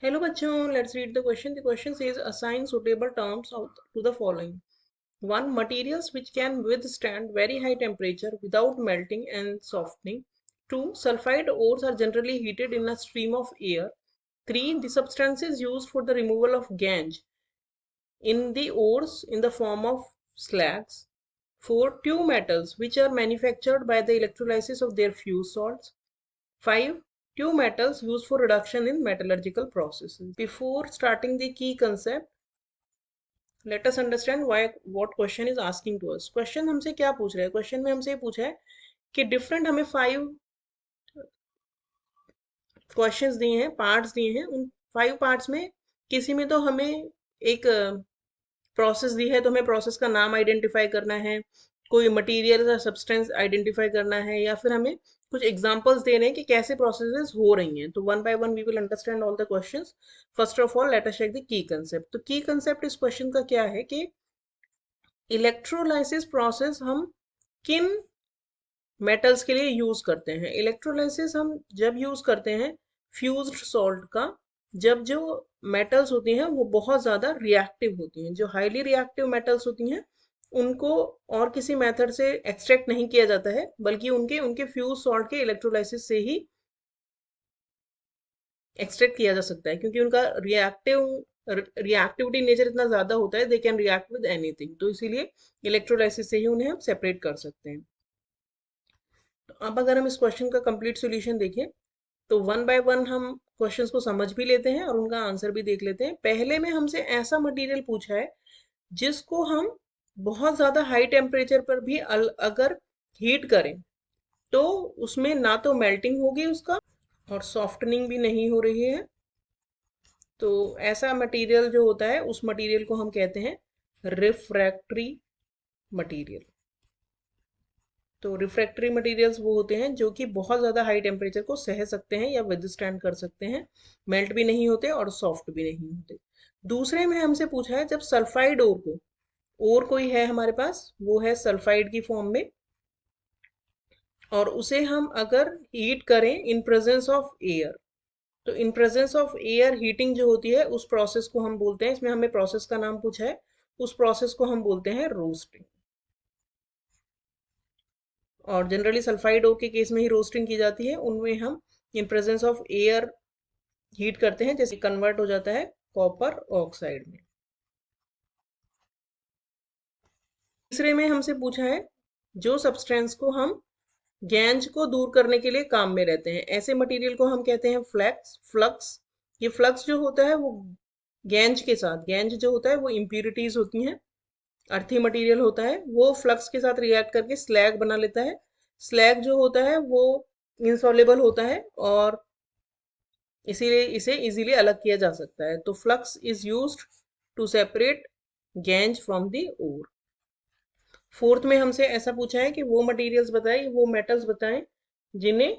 Hello बच्चों, let's read the question. The question says assign suitable terms to the following. One, materials which can withstand very high temperature without melting and softening. Two, sulfide ores are generally heated in a stream of air. Three, the substances used for the removal of gangue in the ores in the form of slags. Four, two metals which are manufactured by the electrolysis of their fused salts. 5. Two metals used for reduction in metallurgical processes. Before starting the key concept, let us understand what question is asking to us. Question हमसे क्या पूछ रहा है? Question में हमसे पूछा है कि different हमें 5 क्वेश्चंस दिए हैं, पार्ट्स दिए हैं. उन 5 पार्ट्स में किसी में तो हमें एक प्रोसेस दी है, तो हमें प्रोसेस का नाम आइडेंटिफाई करना है, कोई मटेरियल या सब्सटेंस आइडेंटिफाई करना है, या फिर हमें कुछ एग्जांपल्स देने हैं कि कैसे प्रोसेसेस हो रही हैं. तो one by one we will understand all the questions. First of all let us check the key concept. तो की कंसेप्ट इस क्वेश्चन का क्या है कि इलेक्ट्रोलाइसिस प्रोसेस हम किन मेटल्स के लिए यूज करते हैं. इलेक्ट्रोलाइसिस हम जब यूज करते हैं फ्यूज्ड सॉल्ट का, जब जो मेटल्स होती हैं वो बहुत ज्यादा रिएक्टिव होती हैं. जो हाईली रिएक्टिव मेटल्स होती हैं उनको और किसी मेथड से एक्सट्रैक्ट नहीं किया जाता है, बल्कि उनके उनके फ्यूज सॉल्ट के इलेक्ट्रोलाइसिस से ही एक्सट्रैक्ट किया जा सकता है, क्योंकि उनका रिएक्टिविटी नेचर इतना ज्यादा होता है, they can react with anything. तो इसीलिए इलेक्ट्रोलाइसिस से ही उन्हें हम सेपरेट कर सकते हैं. तो अब अगर हम इस क्वेश्चन का कंप्लीट सॉल्यूशन देखें तो वन बाय वन हम क्वेश्चंस को समझ भी लेते हैं और उनका आंसर भी देख लेते हैं. पहले में हमसे ऐसा मटेरियल पूछा है जिसको हम बहुत ज्यादा हाई टेम्परेचर पर भी अगर हीट करें तो उसमें ना तो मेल्टिंग होगी उसका और सॉफ्टनिंग भी नहीं हो रही है. तो ऐसा मटेरियल जो होता है उस मटेरियल को हम कहते हैं रिफ्रैक्टरी मटेरियल. तो रिफ्रैक्टरी मटेरियल्स वो होते हैं जो कि बहुत ज़्यादा हाई टेम्परेचर को सह सकते हैं या विदस्टैंड कर सकते हैं, मेल्ट भी नहीं होते और सॉफ्ट भी नहीं होते. दूसरे में हमसे पूछा है जब सल्फाइड ओर को, और कोई है हमारे पास, वो है सल्फाइड की फॉर्म में, और उसे हम अगर हीट करें इन प्रेजेंस ऑफ एयर. तो in presence of air heating जो होती है उस प्रोसेस को हम बोलते हैं, इसमें हमें प्रोसेस का नाम पूछा है, उस प्रोसेस को हम बोलते हैं रोस्टिंग. और जनरली सल्फाइड ओर के केस में ही रोस्टिंग की जाती है. उनमें हम इन प्रेजेंस ऑफ एयर हीट करते हैं, जैसे कन्वर्ट हो जाता है कॉपर ऑक्साइड में. तीसरे में हमसे पूछा है जो सब्सटेंस को हम गैंज को दूर करने के लिए काम में रहते हैं, ऐसे मटेरियल को हम कहते हैं फ्लक्स. ये फ्लक्स जो होता है वो गैंज के साथ, गैंज जो होता है वो इम्प्यूरिटीज होती हैं, अर्थी मटेरियल होता है, वो फ्लक्स के साथ रिएक्ट करके स्लैग बना लेता है. स्लैग जो होता है वो इंसॉल्युबल होता है और इसीलिए इसे इजीली अलग किया जा सकता है. तो flux is used to separate gangue from the ore. Fourth में हमसे ऐसा पूछा है कि वो मटेरियल्स बताएं, वो मेटल्स बताएं जिन्हें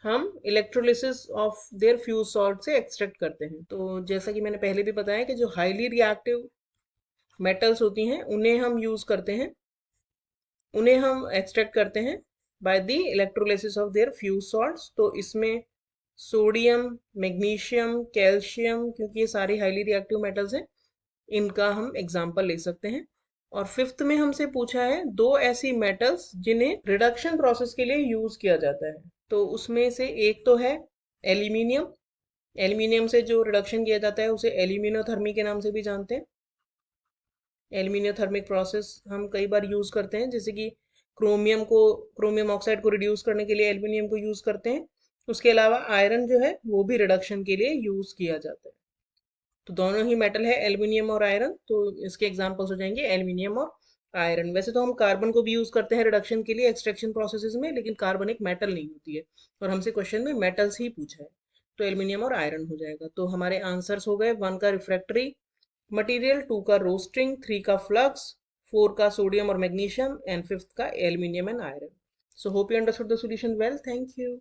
हम electrolysis of their fuse salt से एक्सट्रैक्ट करते हैं. तो जैसा कि मैंने पहले भी बताया कि जो हाईली रिएक्टिव मेटल्स होती हैं उन्हें हम यूज करते हैं, उन्हें हम एक्सट्रैक्ट करते हैं by the electrolysis of their fuse salts. तो इसमें सोडियम, मैग्नीशियम, कैल्शियम, क्योंकि ये सारे हाईली रिएक्टिव मेटल्स हैं, इनका हम एग्जाम्पल ले सकते हैं. और फिफ्थ में हमसे पूछा है दो ऐसी मेटल्स जिन्हें रिडक्शन प्रोसेस के लिए यूज किया जाता है. तो उसमें से एक तो है एल्यूमिनियम. एल्यूमिनियम से जो रिडक्शन किया जाता है उसे एल्यूमिनोथर्मी के नाम से भी जानते हैं. एल्यूमिनोथर्मिक प्रोसेस हम कई बार यूज करते हैं, जैसे कि क्रोमियम ऑक्साइड को रिड्यूस करने के लिए एल्यूमिनियम को यूज करते हैं. उसके अलावा आयरन जो है वो भी रिडक्शन के लिए यूज किया जाता है. तो दोनों ही मेटल है एल्यूमिनियम और आयरन, तो इसके एग्जांपल्स हो जाएंगे एल्यूमिनियम और आयरन. वैसे तो हम कार्बन को भी यूज करते हैं रिडक्शन के लिए एक्सट्रैक्शन प्रोसेसेस में, लेकिन कार्बन एक मेटल नहीं होती है और हमसे क्वेश्चन में मेटल्स ही पूछा है, तो एल्यूमिनियम और आयरन हो जाएगा. तो हमारे आंसर्स हो गए, 1 का रिफ्रैक्टरी मटेरियल, 2 का रोस्टिंग, 3 का फ्लक्स, 4 का सोडियम और मैग्नीशियम, एंड 5th का aluminium and iron. So hope you understood the solution well. Thank you.